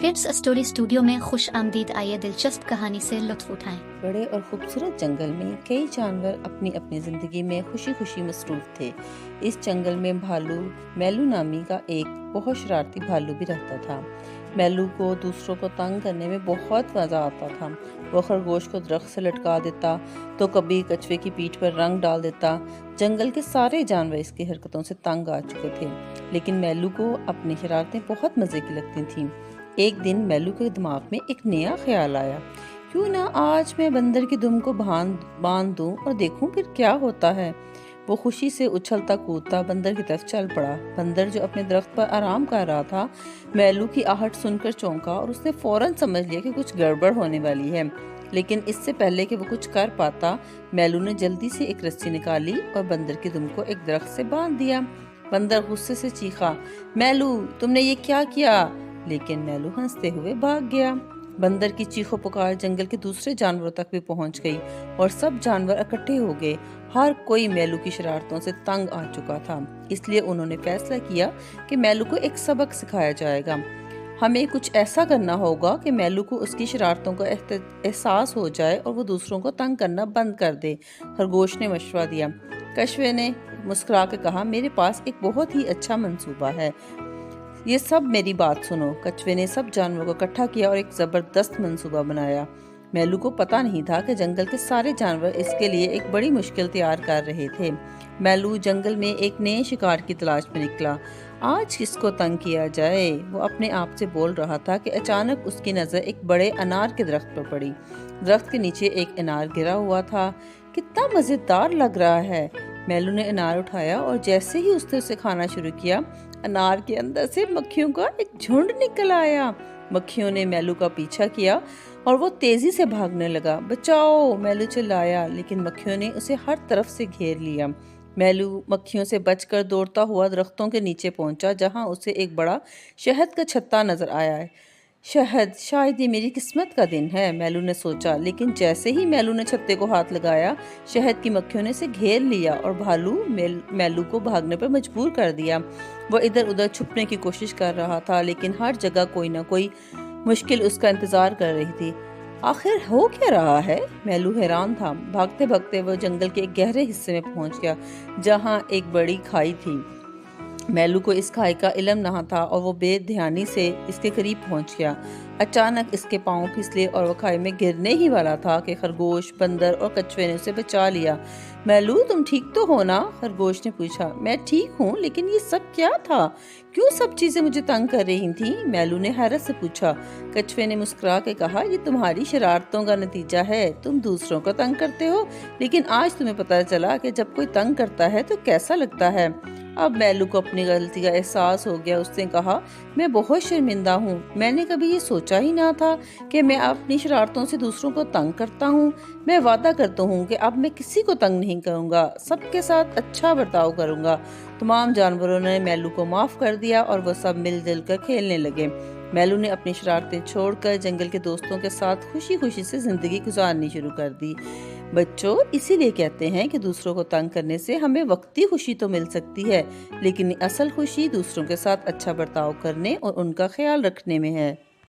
Kids story studio में खुश आमदीद, आइए दिलचस्प कहानी से लुत्फ उठाएं। बड़े और खूबसूरत जंगल में कई जानवर अपनी अपनी ज़िंदगी में खुशी खुशी मसरूफ थे। इस जंगल में भालू मैलू नामी का एक बहुत शरारती भालू भी रहता था। मैलू को दूसरों को तंग करने में बहुत मज़ा आता था। वो खरगोश को दरख्त से लटका देता तो कभी कछुए की पीठ पर रंग डाल देता। जंगल के सारे जानवर इसकी हरकतों से तंग आ चुके थे, लेकिन मैलू को अपनी शरारतें बहुत मज़े की लगती थीं। एक दिन मैलू के दिमाग में एक नया ख्याल आया, क्यों ना आज मैं बंदर की दुम को बांध दूं और देखूं फिर क्या होता है। वो खुशी से उछलता कूदता बंदर की तरफ चल पड़ा। बंदर जो अपने दरख्त पर आराम कर रहा था, मैलू की आहट सुनकर चौंका और उसने फौरन समझ लिया कि कुछ गड़बड़ होने वाली है। लेकिन इससे पहले कि वो कुछ कर पाता, मैलू ने जल्दी से एक रस्सी निकाली और बंदर की दुम को एक दरख्त से बांध दिया। बंदर गुस्से से चीखा, मैलू तुमने ये क्या किया? लेकिन मैलू हंसते हुए भाग गया। बंदर की चीखों पुकार जंगल के दूसरे जानवरों तक भी पहुंच गई और सब जानवर इकट्ठे हो गए। हर कोई मैलू की शरारतों से तंग आ चुका था, इसलिए उन्होंने फैसला किया कि मैलू को एक सबक सिखाया जाएगा। हमें कुछ ऐसा करना होगा कि मैलू को उसकी शरारतों का एहसास हो जाए और वो दूसरों को तंग करना बंद कर दे। खरगोश ने मशवरा दिया। कछुए ने मुस्कुरा के कहा, मेरे पास एक बहुत ही अच्छा मंसूबा है, ये सब मेरी बात सुनो। कछुए ने सब जानवरों को इकट्ठा किया और एक जबरदस्त मंसूबा बनाया। मैलू को पता नहीं था कि जंगल के सारे जानवर इसके लिए एक बड़ी मुश्किल तैयार कर रहे थे। मैलू जंगल में एक नए शिकार की तलाश में निकला। आज किसको तंग किया जाए, वो अपने आप से बोल रहा था कि अचानक उसकी नजर एक बड़े अनार के दरख्त पर पड़ी। दरख्त के नीचे एक अनार गिरा हुआ था। कितना मजेदार लग रहा है। मैलू ने अनार उठाया और जैसे ही उसने उसे खाना शुरू किया, अनार के अंदर से मक्खियों का एक झुंड निकल आया। मक्खियों ने मैलू का पीछा किया और वो तेजी से भागने लगा। बचाओ, मैलू चिल्लाया, लेकिन मक्खियों ने उसे हर तरफ से घेर लिया। मैलू मक्खियों से बचकर दौड़ता हुआ दरख्तों के नीचे पहुंचा, जहां उसे एक बड़ा शहद का छत्ता नजर आया है। शहद, शायद ये मेरी किस्मत का दिन है, मैलू ने सोचा। लेकिन जैसे ही मैलू ने छत्ते को हाथ लगाया, शहद की मक्खियों ने उसे घेर लिया और मैलू को भागने पर मजबूर कर दिया। वो इधर उधर छुपने की कोशिश कर रहा था, लेकिन हर जगह कोई ना कोई मुश्किल उसका इंतजार कर रही थी। आखिर हो क्या रहा है? मैलू हैरान था। भागते भागते वो जंगल के एक गहरे हिस्से में पहुंच गया, जहां एक बड़ी खाई थी। मैलू को इस खाई का इल्म न था और वो बेध्यानी से इसके करीब पहुंच गया। अचानक इसके पांव फिसले और वो खाई में गिरने ही वाला था कि खरगोश, बंदर और कछुए ने उसे बचा लिया। मैलू तुम ठीक तो हो ना? खरगोश ने पूछा। मैं ठीक हूँ, लेकिन ये सब क्या था? क्यों सब चीजें मुझे तंग कर रही थी? मैलू ने हैरत से पूछा। कछुए ने मुस्कुरा के कहा, ये तुम्हारी शरारतों का नतीजा है। तुम दूसरों को तंग करते हो, लेकिन आज तुम्हें पता चला कि जब कोई तंग करता है तो कैसा लगता है। अब मैलू को अपनी गलती का एहसास हो गया। उसने कहा, मैं बहुत शर्मिंदा हूँ। मैंने कभी ये सोचा ही ना था कि मैं अपनी शरारतों से दूसरों को तंग करता हूँ। मैं वादा करता हूँ कि अब मैं किसी को तंग नहीं करूँगा, सबके साथ अच्छा बर्ताव करूँगा। तमाम जानवरों ने मैलू को माफ कर दिया और वो सब मिलजुल कर खेलने लगे। मैलू ने अपनी शरारतें छोड़कर जंगल के दोस्तों के साथ खुशी खुशी से जिंदगी गुजारनी शुरू कर दी। बच्चों, इसीलिए कहते हैं कि दूसरों को तंग करने से हमें वक्ती खुशी तो मिल सकती है, लेकिन असल खुशी दूसरों के साथ अच्छा बर्ताव करने और उनका ख्याल रखने में है।